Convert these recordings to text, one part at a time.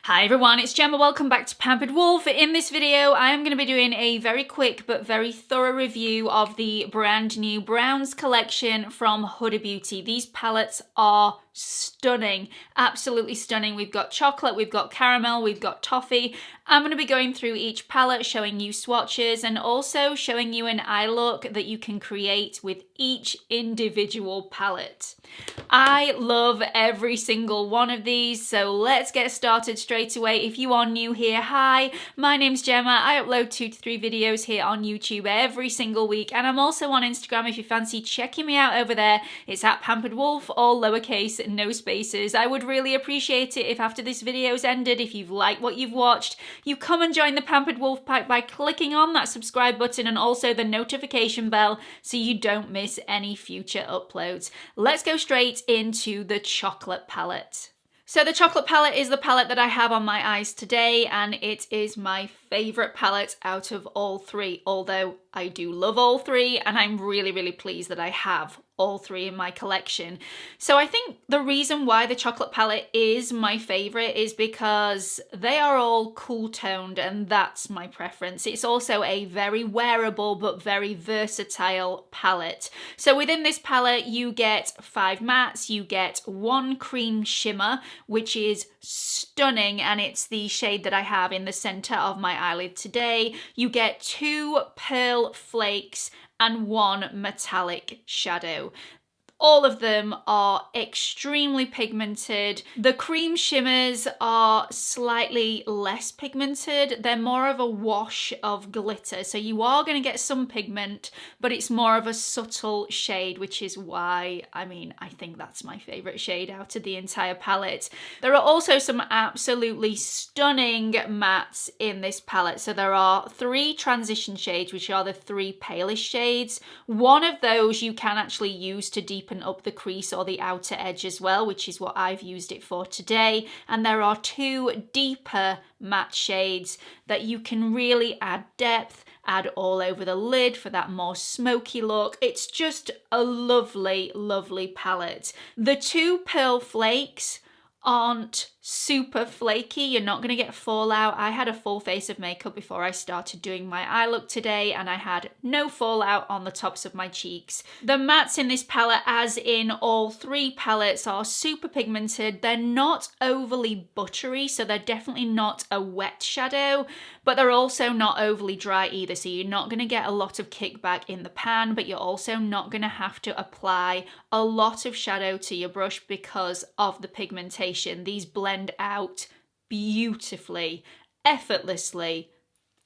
Hi everyone, it's Gemma. Welcome back to Pampered Wolf. In this video, I am going to be doing a very quick but very thorough review of the brand new Browns collection from Huda Beauty. These palettes are stunning, absolutely stunning. We've got chocolate, we've got caramel, we've got toffee. I'm going to be going through each palette, showing you swatches and also showing you an eye look that you can create with each individual palette. I love every single one of these, so let's get started straight away. If you are new here, hi, my name's Gemma. I upload 2 to 3 videos here on YouTube every single week, and I'm also on Instagram if you fancy checking me out over there. It's at Pampered Wolf, all lowercase, no spaces. I would really appreciate it if after this video's ended, if you've liked what you've watched, you come and join the Pampered Wolf pack by clicking on that subscribe button and also the notification bell so you don't miss any future uploads. Let's go straight into the chocolate palette. So the chocolate palette is the palette that I have on my eyes today, and it is my favourite palette out of all three, although I do love all three and I'm really pleased that I have all three in my collection. So I think the reason why the chocolate palette is my favourite is because they are all cool toned, and that's my preference. It's also a very wearable but very versatile palette. So within this palette you get 5 mattes, you get 1 cream shimmer, which is stunning, and it's the shade that I have in the centre of my eyelid today. You get 2 pearl flakes and 1 metallic shadow. All of them are extremely pigmented. The cream shimmers are slightly less pigmented. They're more of a wash of glitter. So you are going to get some pigment, but it's more of a subtle shade, which is why, I think that's my favourite shade out of the entire palette. There are also some absolutely stunning mattes in this palette. So there are 3 transition shades, which are the 3 palest shades. One of those you can actually use to deepen up the crease or the outer edge as well, which is what I've used it for today. And there are 2 deeper matte shades that you can really add depth, add all over the lid for that more smoky look. It's just a lovely palette. The 2 pearl flakes aren't super flaky. You're not going to get fallout. I had a full face of makeup before I started doing my eye look today, and I had no fallout on the tops of my cheeks. The mattes in this palette, as in all 3 palettes, are super pigmented. They're not overly buttery, so they're definitely not a wet shadow, but they're also not overly dry either, so you're not going to get a lot of kickback in the pan, but you're also not going to have to apply a lot of shadow to your brush because of the pigmentation. These blend out beautifully, effortlessly,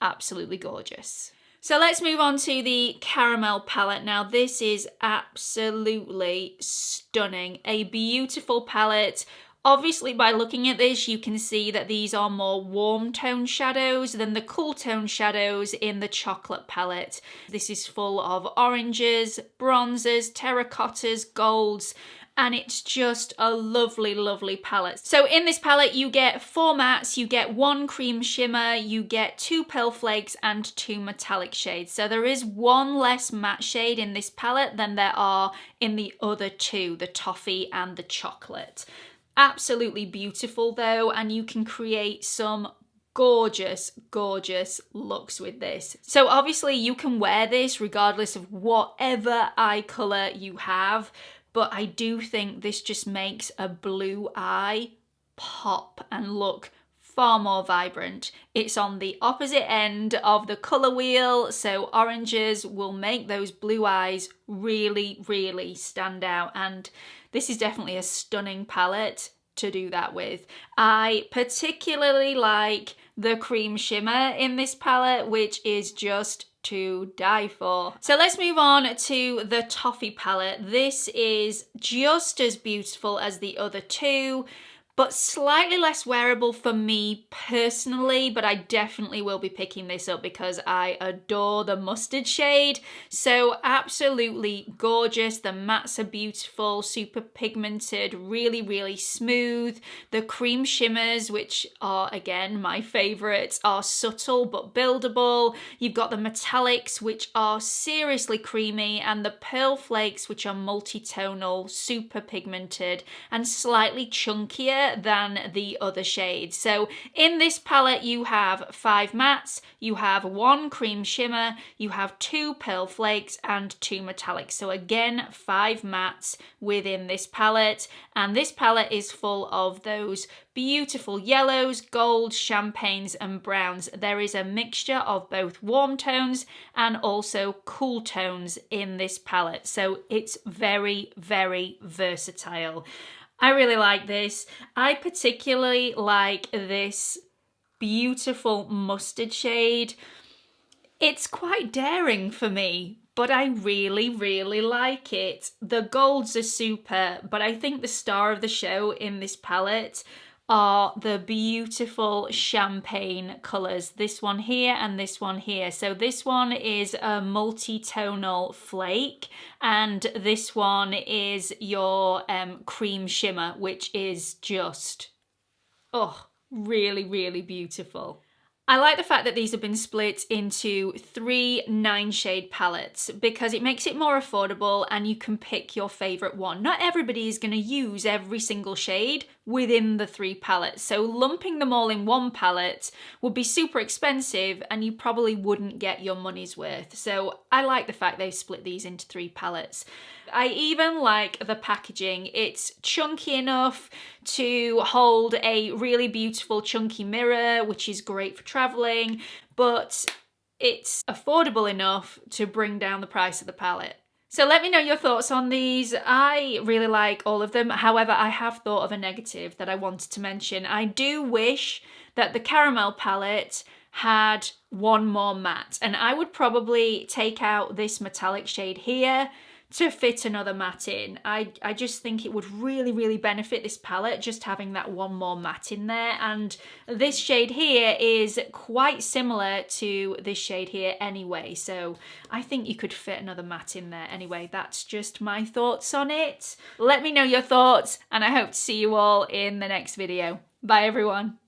absolutely gorgeous. So let's move on to the caramel palette. Now this is absolutely stunning, a beautiful palette. Obviously, by looking at this, you can see that these are more warm tone shadows than the cool tone shadows in the chocolate palette. This is full of oranges, bronzes, terracottas, golds, and it's just a lovely palette. So in this palette you get 4 mattes, you get 1 cream shimmer, you get 2 pearl flakes and 2 metallic shades. So there is 1 less matte shade in this palette than there are in the other 2, the toffee and the chocolate. Absolutely beautiful though, and you can create some gorgeous looks with this. So obviously you can wear this regardless of whatever eye colour you have, but I do think this just makes a blue eye pop and look far more vibrant. It's on the opposite end of the colour wheel, so oranges will make those blue eyes really stand out, and this is definitely a stunning palette to do that with. I particularly like the cream shimmer in this palette, which is just to die for. So let's move on to the Toffee palette. This is just as beautiful as the other 2, but slightly less wearable for me personally, but I definitely will be picking this up because I adore the mustard shade. So absolutely gorgeous. The mattes are beautiful, super pigmented, really smooth. The cream shimmers, which are again my favorites, are subtle but buildable. You've got the metallics, which are seriously creamy, and the pearl flakes, which are multi-tonal, super pigmented and slightly chunkier lighter than the other shades. So in this palette, you have 5 mattes, you have 1 cream shimmer, you have 2 pearl flakes and 2 metallics. So again, 5 mattes within this palette. And this palette is full of those beautiful yellows, golds, champagnes and browns. There is a mixture of both warm tones and also cool tones in this palette. So it's very, very versatile. I really like this. I particularly like this beautiful mustard shade. It's quite daring for me, but I really, really like it. The golds are super, but I think the star of the show in this palette are the beautiful champagne colours. This one here and this one here. So this one is a multi-tonal flake and this one is your cream shimmer, which is just, oh, really, really beautiful. I like the fact that these have been split into 3 9-shade palettes because it makes it more affordable and you can pick your favourite one. Not everybody is going to use every single shade within the 3 palettes, so lumping them all in one palette would be super expensive and you probably wouldn't get your money's worth. So I like the fact they've split these into 3 palettes. I even like the packaging. It's chunky enough to hold a really beautiful chunky mirror, which is great for traveling, but it's affordable enough to bring down the price of the palette. So let me know your thoughts on these. I really like all of them. However, I have thought of a negative that I wanted to mention. I do wish that the caramel palette had 1 more matte, and I would probably take out this metallic shade here to fit another matte in. I just think it would really, really benefit this palette just having that 1 more matte in there. And this shade here is quite similar to this shade here anyway. So I think you could fit another matte in there anyway. That's just my thoughts on it. Let me know your thoughts and I hope to see you all in the next video. Bye everyone.